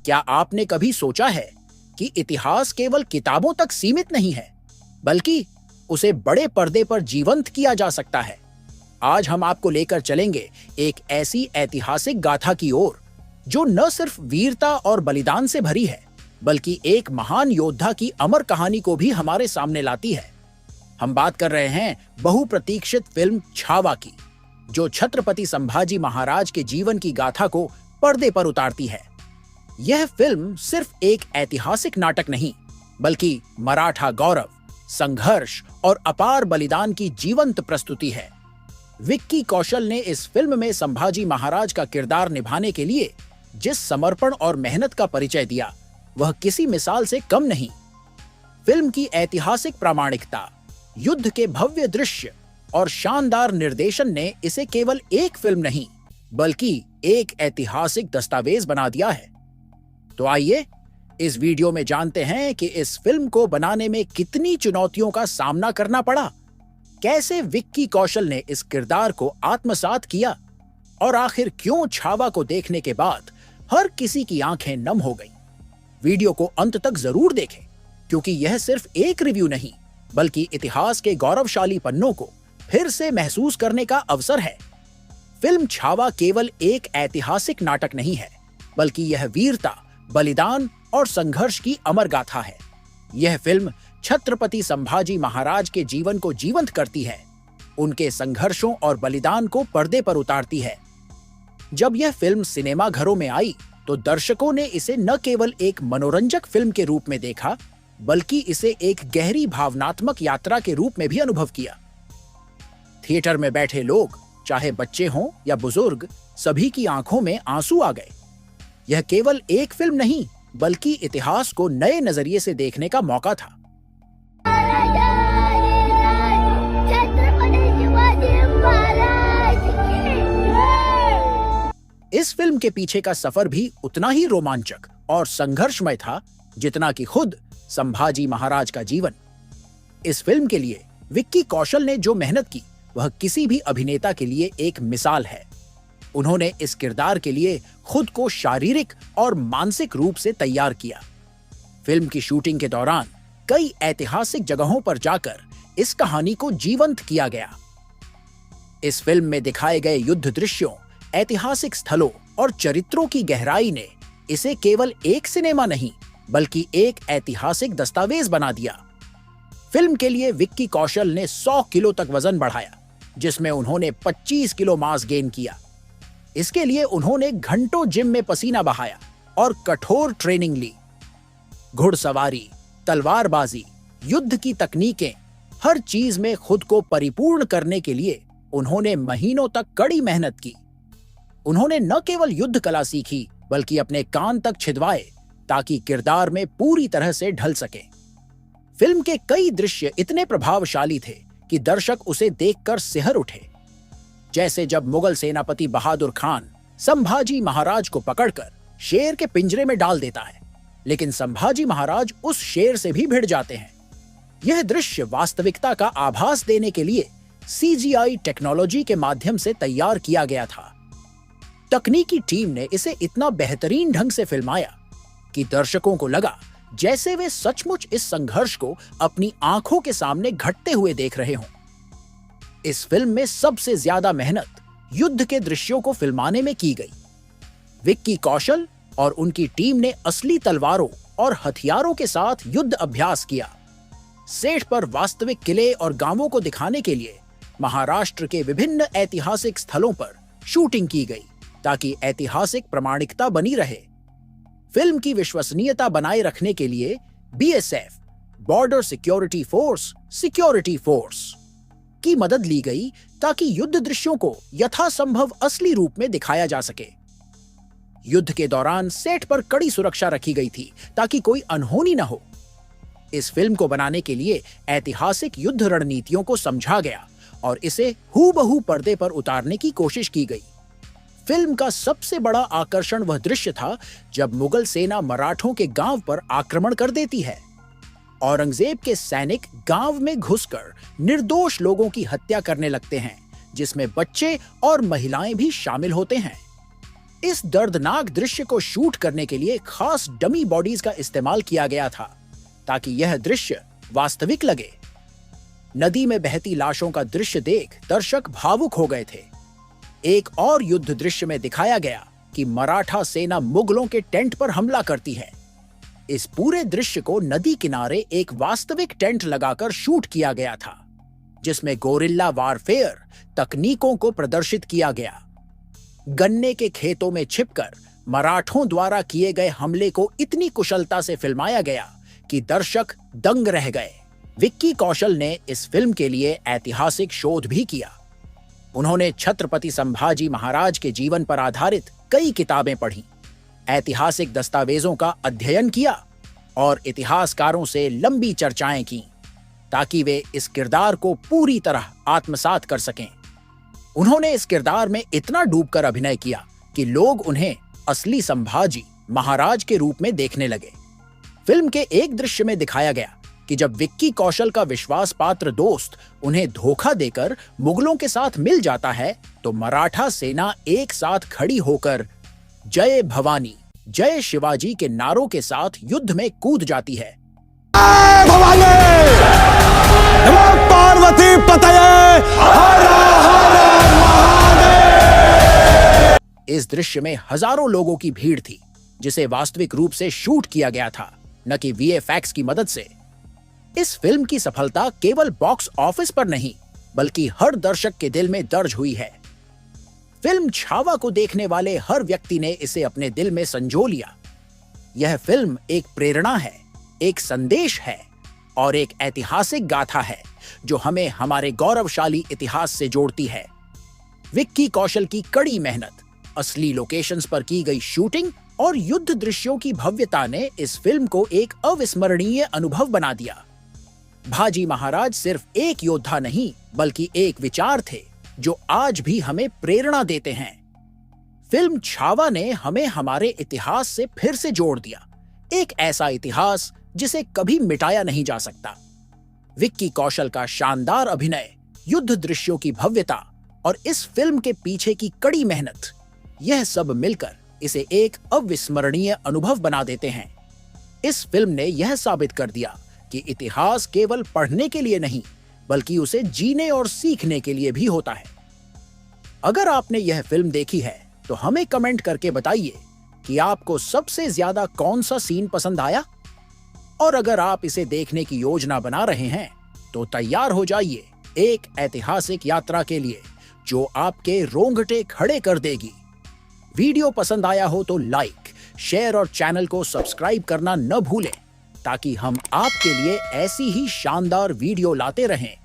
क्या आपने कभी सोचा है कि इतिहास केवल किताबों तक सीमित नहीं है, बल्कि उसे बड़े पर्दे पर जीवंत किया जा सकता है? आज हम आपको लेकर चलेंगे एक ऐसी ऐतिहासिक गाथा की ओर जो न सिर्फ वीरता और बलिदान से भरी है, बल्कि एक महान योद्धा की अमर कहानी को भी हमारे सामने लाती है। हम बात कर रहे हैं बहुप्रतीक्षित फिल्म छावा की, जो छत्रपति संभाजी महाराज के जीवन की गाथा को पर्दे पर उतारती है। यह फिल्म सिर्फ एक ऐतिहासिक नाटक नहीं, बल्कि मराठा गौरव, संघर्ष और अपार बलिदान की जीवंत प्रस्तुति है। विक्की कौशल ने इस फिल्म में संभाजी महाराज का किरदार निभाने के लिए जिस समर्पण और मेहनत का परिचय दिया, वह किसी मिसाल से कम नहीं। फिल्म की ऐतिहासिक प्रामाणिकता, युद्ध के भव्य दृश्य और शानदार निर्देशन ने इसे केवल एक फिल्म नहीं, बल्कि एक ऐतिहासिक दस्तावेज बना दिया है। तो आइए इस वीडियो में जानते हैं कि इस फिल्म को बनाने में कितनी चुनौतियों का सामना करना पड़ा, कैसे विक्की कौशल ने इस किरदार को आत्मसात किया और आखिर क्यों छावा को देखने के बाद हर किसी की आंखें नम हो गईं। वीडियो को अंत तक जरूर देखें, क्योंकि यह सिर्फ एक रिव्यू नहीं, बल्कि इतिहास के गौरवशाली पन्नों को फिर से महसूस करने का अवसर है। फिल्म छावा केवल एक ऐतिहासिक नाटक नहीं है, बल्कि यह वीरता, बलिदान और संघर्ष की अमर गाथा है। यह फिल्म छत्रपति संभाजी महाराज के जीवन को जीवंत करती है, उनके संघर्षों और बलिदान को पर्दे पर उतारती है। जब यह फिल्म सिनेमा घरों में आई, तो दर्शकों ने इसे न केवल एक मनोरंजक फिल्म के रूप में देखा, बल्कि इसे एक गहरी भावनात्मक यात्रा के रूप में भी अनुभव किया। थिएटर में बैठे लोग, चाहे बच्चे हों या बुजुर्ग, सभी की आंखों में आंसू आ गए। यह केवल एक फिल्म नहीं, बल्कि इतिहास को नए नजरिए से देखने का मौका था। इस फिल्म के पीछे का सफर भी उतना ही रोमांचक और संघर्षमय था, जितना कि खुद संभाजी महाराज का जीवन। इस फिल्म के लिए विक्की कौशल ने जो मेहनत की, वह किसी भी अभिनेता के लिए एक मिसाल है। उन्होंने इस किरदार के लिए खुद को शारीरिक और मानसिक रूप से तैयार किया। फिल्म की शूटिंग के दौरान कई ऐतिहासिक जगहों पर जाकर इस कहानी को जीवंत किया गया। इस फिल्म में दिखाए गए युद्ध दृश्यों, ऐतिहासिक स्थलों और चरित्रों की गहराई ने इसे केवल एक सिनेमा नहीं, बल्कि एक ऐतिहासिक दस्तावेज बना दिया। फिल्म के लिए विक्की कौशल ने 100 किलो तक वजन बढ़ाया, जिसमें उन्होंने 25 किलो मास गेन किया। इसके लिए उन्होंने घंटों जिम में पसीना बहाया और कठोर ट्रेनिंग ली। घुड़सवारी, तलवारबाजी, युद्ध की तकनीकें, हर चीज में खुद को परिपूर्ण करने के लिए उन्होंने महीनों तक कड़ी मेहनत की। उन्होंने न केवल युद्ध कला सीखी, बल्कि अपने कान तक छिदवाए, ताकि किरदार में पूरी तरह से ढल सके। फिल्म के कई दृश्य इतने प्रभावशाली थे कि दर्शक उसे देखकर सिहर उठे, जैसे जब मुगल सेनापति बहादुर खान संभाजी महाराज को पकड़कर शेर के पिंजरे में डाल देता है, लेकिन संभाजी महाराज उस शेर से भी भिड़ जाते हैं। यह दृश्य वास्तविकता का आभास देने के लिए CGI टेक्नोलॉजी के माध्यम से तैयार किया गया था। तकनीकी टीम ने इसे इतना बेहतरीन ढंग से फिल्माया कि दर्शकों को लगा जैसे वे सचमुच इस संघर्ष को अपनी आंखों के सामने घटते हुए देख रहे हों। इस फिल्म में सबसे ज्यादा मेहनत युद्ध के दृश्यों को फिल्माने में की गई। विक्की कौशल और उनकी टीम ने असली तलवारों और हथियारों के साथ युद्ध अभ्यास किया। सेट पर वास्तविक किले और गांवों को दिखाने के लिए महाराष्ट्र के विभिन्न ऐतिहासिक स्थलों पर शूटिंग की गई, ताकि ऐतिहासिक प्रामाणिकता बनी रहे। फिल्म की विश्वसनीयता बनाए रखने के लिए BSF, बॉर्डर सिक्योरिटी फोर्स की मदद ली गई, ताकि युद्ध दृश्यों को यथासंभव असली रूप में दिखाया जा सके। युद्ध के दौरान सेट पर कड़ी सुरक्षा रखी गई थी, ताकि कोई अनहोनी न हो। इस फिल्म को बनाने के लिए ऐतिहासिक युद्ध रणनीतियों को समझा गया और इसे हूबहू पर्दे पर उतारने की कोशिश की गई। फिल्म का सबसे बड़ा आकर्षण वह दृश्य था जब मुगल सेना मराठों के गांव पर आक्रमण कर देती है। औरंगजेब के सैनिक गांव में घुसकर निर्दोष लोगों की हत्या करने लगते हैं, जिसमें बच्चे और महिलाएं भी शामिल होते हैं। इस दर्दनाक दृश्य को शूट करने के लिए खास डमी बॉडीज का इस्तेमाल किया गया था ताकि यह दृश्य वास्तविक लगे। नदी में बहती लाशों का दृश्य देख दर्शक भावुक हो गए थे। एक और युद्ध दृश्य में दिखाया गया कि मराठा सेना मुगलों के टेंट पर हमला करती है। इस पूरे दृश्य को नदी किनारे एक वास्तविक टेंट लगाकर शूट किया गया था, जिसमें गोरिल्ला वारफेयर तकनीकों को प्रदर्शित किया गया। गन्ने के खेतों में छिपकर मराठों द्वारा किए गए हमले को इतनी कुशलता से फिल्माया गया कि दर्शक दंग रह गए। विक्की कौशल ने इस फिल्म के लिए ऐतिहासिक शोध भी किया। उन्होंने छत्रपति संभाजी महाराज के जीवन पर आधारित कई किताबें पढ़ी, ऐतिहासिक दस्तावेजों का अध्ययन किया और इतिहासकारों से लंबी चर्चाएं की ताकि वे इस किरदार को पूरी तरह आत्मसात कर सकें। उन्होंने इस किरदार में इतना डूबकर अभिनय किया कि लोग उन्हें असली संभाजी महाराज के रूप में देखने लगे। फिल्म के एक दृश्य में दिखाया गया कि जब विक्की कौशल का विश्वास पात्र दोस्त उन्हें धोखा देकर मुगलों के साथ मिल जाता है तो मराठा सेना एक साथ खड़ी होकर जय भवानी जय शिवाजी के नारों के साथ युद्ध में कूद जाती है। पार्वती इस दृश्य में हजारों लोगों की भीड़ थी, जिसे वास्तविक रूप से शूट किया गया था, न कि वीएफएक्स की मदद से। इस फिल्म की सफलता केवल बॉक्स ऑफिस पर नहीं बल्कि हर दर्शक के दिल में दर्ज हुई है। फिल्म छावा को देखने वाले हर व्यक्ति ने इसे अपने दिल में संजो लिया। यह फिल्म एक प्रेरणा है, एक संदेश है और एक ऐतिहासिक गाथा है जो हमें हमारे गौरवशाली इतिहास से जोड़ती है। विक्की कौशल की कड़ी मेहनत, असली लोकेशंस पर की गई शूटिंग और युद्ध दृश्यों की भव्यता ने इस फिल्म को एक अविस्मरणीय अनुभव बना दिया। भाजी महाराज सिर्फ एक योद्धा नहीं बल्कि एक विचार थे जो आज भी हमें प्रेरणा देते हैं। फिल्म छावा ने हमें हमारे इतिहास से फिर से जोड़ दिया, एक ऐसा इतिहास जिसे कभी मिटाया नहीं जा सकता। विक्की कौशल का शानदार अभिनय, युद्ध दृश्यों की भव्यता और इस फिल्म के पीछे की कड़ी मेहनत, यह सब मिलकर इसे एक अविस्मरणीय अनुभव बना देते हैं। इस फिल्म ने यह साबित कर दिया कि इतिहास केवल पढ़ने के लिए नहीं बल्कि उसे जीने और सीखने के लिए भी होता है। अगर आपने यह फिल्म देखी है तो हमें कमेंट करके बताइए कि आपको सबसे ज्यादा कौन सा सीन पसंद आया। और अगर आप इसे देखने की योजना बना रहे हैं तो तैयार हो जाइए एक ऐतिहासिक यात्रा के लिए जो आपके रोंगटे खड़े कर देगी। वीडियो पसंद आया हो तो लाइक, शेयर और चैनल को सब्सक्राइब करना न भूलें ताकि हम आपके लिए ऐसी ही शानदार वीडियो लाते रहें।